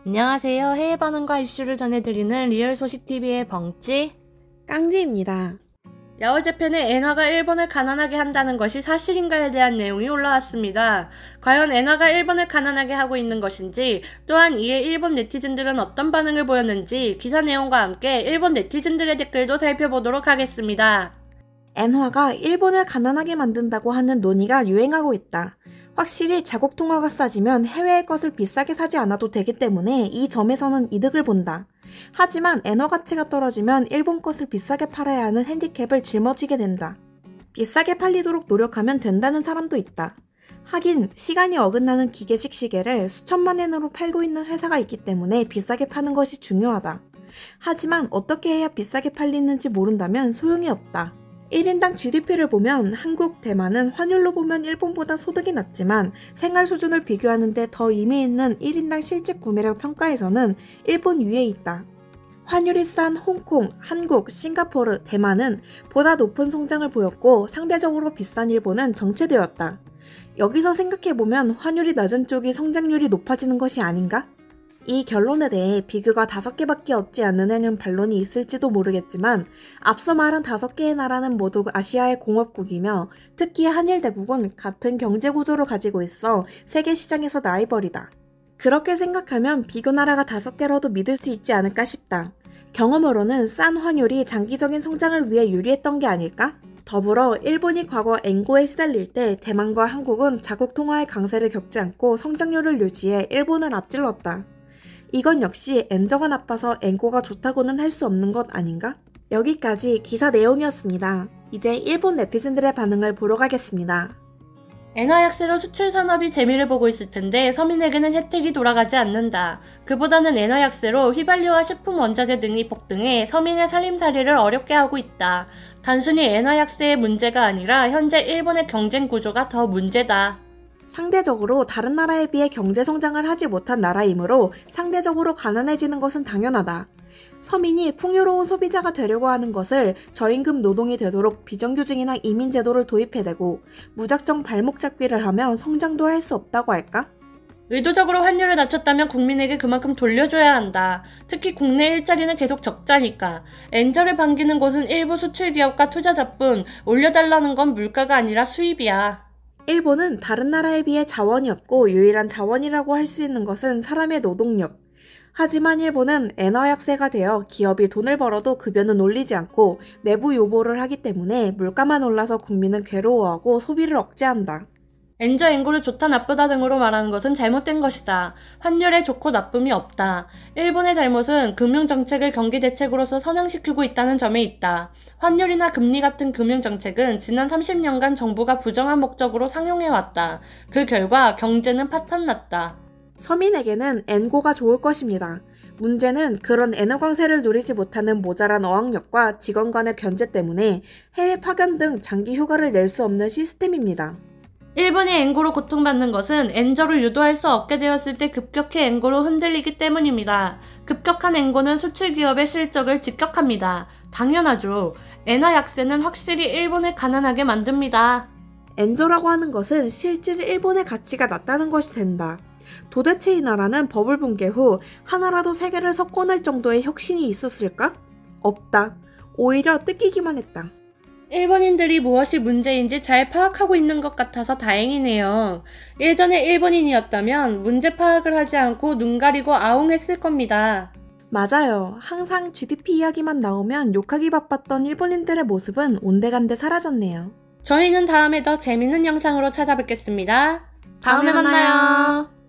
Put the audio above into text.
안녕하세요. 해외 반응과 이슈를 전해드리는 리얼소식TV의 벙찌 깡지입니다. 야오재팬의 엔화가 일본을 가난하게 한다는 것이 사실인가에 대한 내용이 올라왔습니다. 과연 엔화가 일본을 가난하게 하고 있는 것인지, 또한 이에 일본 네티즌들은 어떤 반응을 보였는지 기사 내용과 함께 일본 네티즌들의 댓글도 살펴보도록 하겠습니다. 엔화가 일본을 가난하게 만든다고 하는 논의가 유행하고 있다. 확실히 자국 통화가 싸지면 해외의 것을 비싸게 사지 않아도 되기 때문에 이 점에서는 이득을 본다. 하지만 엔화 가치가 떨어지면 일본 것을 비싸게 팔아야 하는 핸디캡을 짊어지게 된다. 비싸게 팔리도록 노력하면 된다는 사람도 있다. 하긴 시간이 어긋나는 기계식 시계를 수천만 엔으로 팔고 있는 회사가 있기 때문에 비싸게 파는 것이 중요하다. 하지만 어떻게 해야 비싸게 팔리는지 모른다면 소용이 없다. 1인당 GDP를 보면 한국, 대만은 환율로 보면 일본보다 소득이 낮지만 생활 수준을 비교하는데 더 의미 있는 1인당 실질 구매력 평가에서는 일본 위에 있다. 환율이 싼 홍콩, 한국, 싱가포르, 대만은 보다 높은 성장을 보였고 상대적으로 비싼 일본은 정체되었다. 여기서 생각해보면 환율이 낮은 쪽이 성장률이 높아지는 것이 아닌가? 이 결론에 대해 비교가 5개밖에 없지 않느냐는 반론이 있을지도 모르겠지만 앞서 말한 5개의 나라는 모두 아시아의 공업국이며 특히 한일대국은 같은 경제구조를 가지고 있어 세계 시장에서 라이벌이다. 그렇게 생각하면 비교 나라가 5개로도 믿을 수 있지 않을까 싶다. 경험으로는 싼 환율이 장기적인 성장을 위해 유리했던 게 아닐까? 더불어 일본이 과거 엔고에 시달릴 때 대만과 한국은 자국 통화의 강세를 겪지 않고 성장률을 유지해 일본을 앞질렀다. 이건 역시 엔저가 나빠서 엔고가 좋다고는 할 수 없는 것 아닌가? 여기까지 기사 내용이었습니다. 이제 일본 네티즌들의 반응을 보러 가겠습니다. 엔화 약세로 수출 산업이 재미를 보고 있을 텐데 서민에게는 혜택이 돌아가지 않는다. 그보다는 엔화 약세로 휘발유와 식품 원자재 등이 폭등해 서민의 살림살이를 어렵게 하고 있다. 단순히 엔화 약세의 문제가 아니라 현재 일본의 경쟁 구조가 더 문제다. 상대적으로 다른 나라에 비해 경제성장을 하지 못한 나라이므로 상대적으로 가난해지는 것은 당연하다. 서민이 풍요로운 소비자가 되려고 하는 것을 저임금 노동이 되도록 비정규직이나 이민제도를 도입해대고 무작정 발목 잡기를 하면 성장도 할 수 없다고 할까? 의도적으로 환율을 낮췄다면 국민에게 그만큼 돌려줘야 한다. 특히 국내 일자리는 계속 적자니까. 엔저를 반기는 곳은 일부 수출기업과 투자자뿐, 올려달라는 건 물가가 아니라 수입이야. 일본은 다른 나라에 비해 자원이 없고 유일한 자원이라고 할 수 있는 것은 사람의 노동력. 하지만 일본은 엔화 약세가 되어 기업이 돈을 벌어도 급여는 올리지 않고 내부 요보를 하기 때문에 물가만 올라서 국민은 괴로워하고 소비를 억제한다. 엔저 엔고를 좋다 나쁘다 등으로 말하는 것은 잘못된 것이다. 환율에 좋고 나쁨이 없다. 일본의 잘못은 금융정책을 경기대책으로서 선행시키고 있다는 점에 있다. 환율이나 금리 같은 금융정책은 지난 30년간 정부가 부정한 목적으로 상용해왔다. 그 결과 경제는 파탄났다. 서민에게는 엔고가 좋을 것입니다. 문제는 그런 엔화 강세를 누리지 못하는 모자란 어학력과 직원 간의 견제 때문에 해외 파견 등 장기 휴가를 낼 수 없는 시스템입니다. 일본이 엔고로 고통받는 것은 엔저를 유도할 수 없게 되었을 때 급격히 엔고로 흔들리기 때문입니다. 급격한 엔고는 수출기업의 실적을 직격합니다. 당연하죠. 엔화 약세는 확실히 일본을 가난하게 만듭니다. 엔저라고 하는 것은 실질 일본의 가치가 낮다는 것이 된다. 도대체 이 나라는 버블 붕괴 후 하나라도 세계를 석권할 정도의 혁신이 있었을까? 없다. 오히려 뜯기기만 했다. 일본인들이 무엇이 문제인지 잘 파악하고 있는 것 같아서 다행이네요. 예전에 일본인이었다면 문제 파악을 하지 않고 눈 가리고 아웅했을 겁니다. 맞아요. 항상 GDP 이야기만 나오면 욕하기 바빴던 일본인들의 모습은 온데간데 사라졌네요. 저희는 다음에 더 재밌는 영상으로 찾아뵙겠습니다. 다음에 만나요.